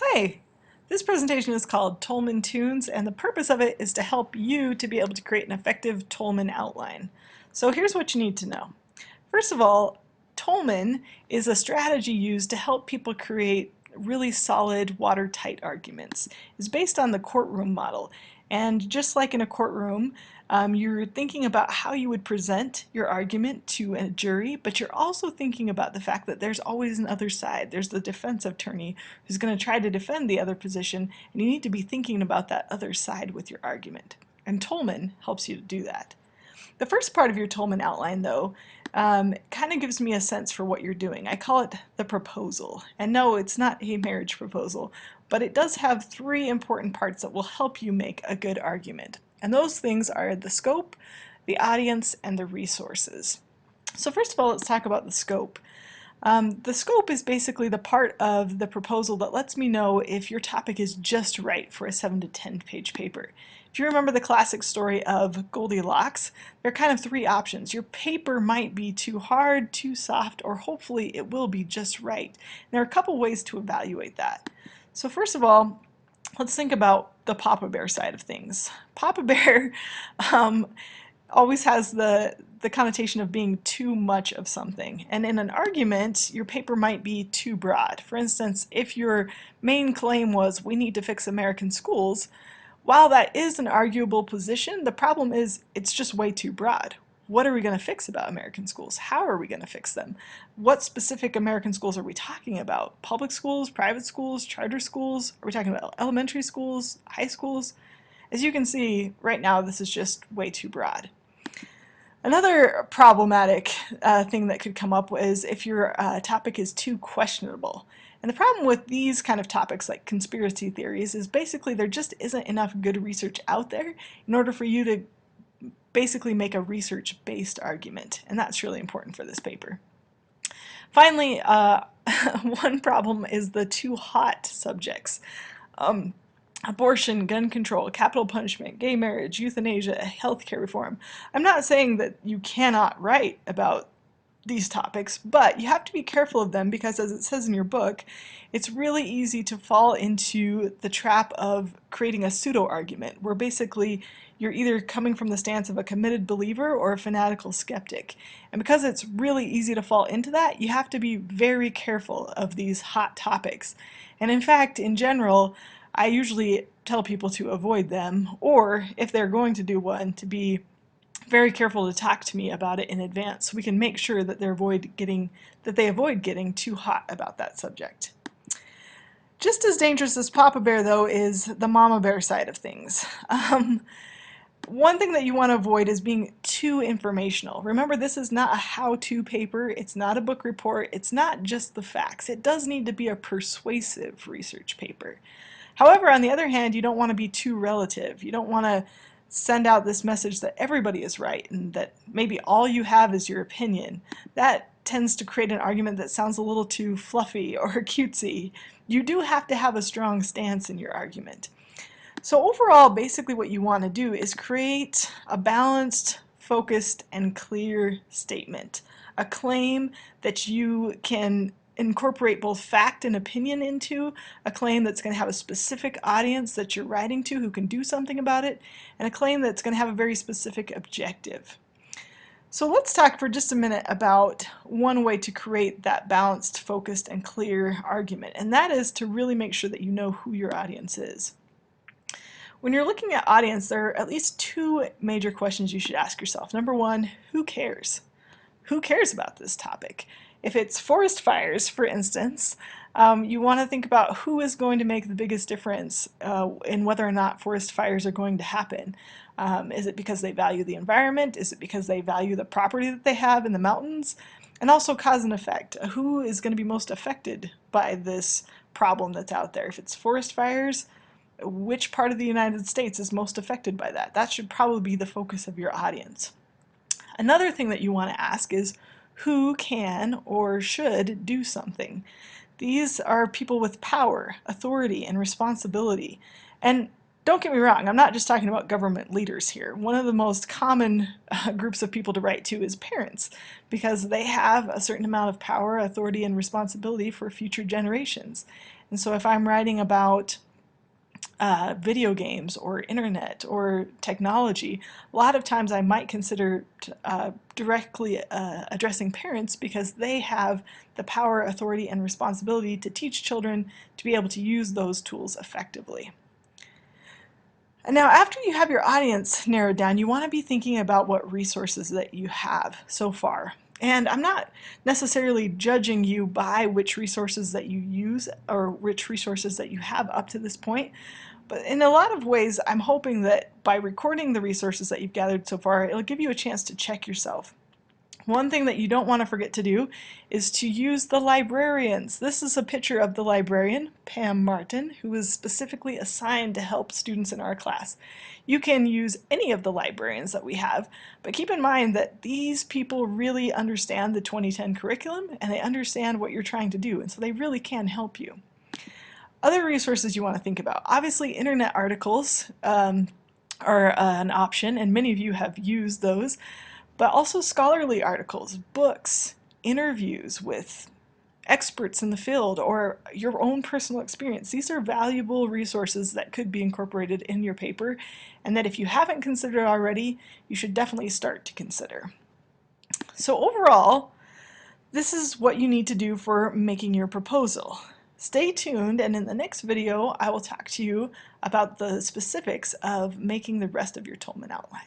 Hi, this presentation is called Toulmin Tunes, and the purpose of it is to help you to be able to create an effective Toulmin outline. So here's what you need to know. First of all, Toulmin is a strategy used to help people create really solid, watertight arguments. It's based on the courtroom model. And just like in a courtroom, you're thinking about how you would present your argument to a jury, but you're also thinking about the fact that there's always an other side. There's the defense attorney who's going to try to defend the other position, and you need to be thinking about that other side with your argument. And Toulmin helps you to do that. The first part of your Toulmin outline, though, kind of gives me a sense for what you're doing. I call it the proposal. And no, it's not a marriage proposal, but it does have three important parts that will help you make a good argument. And those things are the scope, the audience, and the resources. So first of all, let's talk about the scope. The scope is basically the part of the proposal that lets me know if your topic is just right for a 7 to 10 page paper. If you remember the classic story of Goldilocks, there are kind of three options. Your paper might be too hard, too soft, or hopefully it will be just right. And there are a couple ways to evaluate that. So first of all, let's think about the Papa Bear side of things. Papa Bear um, always has the connotation of being too much of something. And in an argument, your paper might be too broad. For instance, if your main claim was, we need to fix American schools, while that is an arguable position, the problem is it's just way too broad. What are we going to fix about American schools? How are we going to fix them? What specific American schools are we talking about? Public schools, private schools, charter schools? Are we talking about elementary schools, high schools? As you can see, right now this is just way too broad. Another problematic thing that could come up is if your topic is too questionable. And the problem with these kind of topics like conspiracy theories is basically there just isn't enough good research out there in order for you to basically make a research-based argument. And that's really important for this paper. Finally, one problem is the too hot subjects. Abortion, gun control, capital punishment, gay marriage, euthanasia, healthcare reform. I'm not saying that you cannot write about these topics, but you have to be careful of them because, as it says in your book, it's really easy to fall into the trap of creating a pseudo-argument where basically you're either coming from the stance of a committed believer or a fanatical skeptic. And because it's really easy to fall into that, you have to be very careful of these hot topics. And in fact, in general, I usually tell people to avoid them, or if they're going to do one, to be very careful to talk to me about it in advance so we can make sure that they avoid getting too hot about that subject. Just as dangerous as Papa Bear, though, is the Mama Bear side of things. One thing that you want to avoid is being too informational. Remember, this is not a how-to paper, it's not a book report, it's not just the facts. It does need to be a persuasive research paper. However, on the other hand, you don't want to be too relative. You don't want to send out this message that everybody is right and that maybe all you have is your opinion. That tends to create an argument that sounds a little too fluffy or cutesy. You do have to have a strong stance in your argument. So overall, basically what you want to do is create a balanced, focused, and clear statement. A claim that you can incorporate both fact and opinion into, a claim that's going to have a specific audience that you're writing to who can do something about it, and a claim that's going to have a very specific objective. So let's talk for just a minute about one way to create that balanced, focused, and clear argument, and that is to really make sure that you know who your audience is. When you're looking at audience, there are at least two major questions you should ask yourself. Number one, who cares? Who cares about this topic? If it's forest fires, for instance, you want to think about who is going to make the biggest difference in whether or not forest fires are going to happen. Is it because they value the environment? Is it because they value the property that they have in the mountains? And also cause and effect. Who is going to be most affected by this problem that's out there? If it's forest fires, which part of the United States is most affected by that? That should probably be the focus of your audience. Another thing that you want to ask is who can or should do something. These are people with power, authority, and responsibility. And don't get me wrong, I'm not just talking about government leaders here. One of the most common groups of people to write to is parents, because they have a certain amount of power, authority, and responsibility for future generations. And so if I'm writing about video games or internet or technology, a lot of times I might consider directly addressing parents because they have the power, authority, and responsibility to teach children to be able to use those tools effectively. And now, after you have your audience narrowed down, you want to be thinking about what resources that you have so far. And I'm not necessarily judging you by which resources that you use or which resources that you have up to this point, but in a lot of ways, I'm hoping that by recording the resources that you've gathered so far, it'll give you a chance to check yourself. One thing that you don't want to forget to do is to use the librarians. This is a picture of the librarian, Pam Martin, who is specifically assigned to help students in our class. You can use any of the librarians that we have, but keep in mind that these people really understand the 2010 curriculum and they understand what you're trying to do, and so they really can help you. Other resources you want to think about. Obviously, internet articles are an option, and many of you have used those, but also scholarly articles, books, interviews with experts in the field, or your own personal experience. These are valuable resources that could be incorporated in your paper, and that if you haven't considered already, you should definitely start to consider. So overall, this is what you need to do for making your proposal. Stay tuned, and in the next video, I will talk to you about the specifics of making the rest of your Toulmin outline.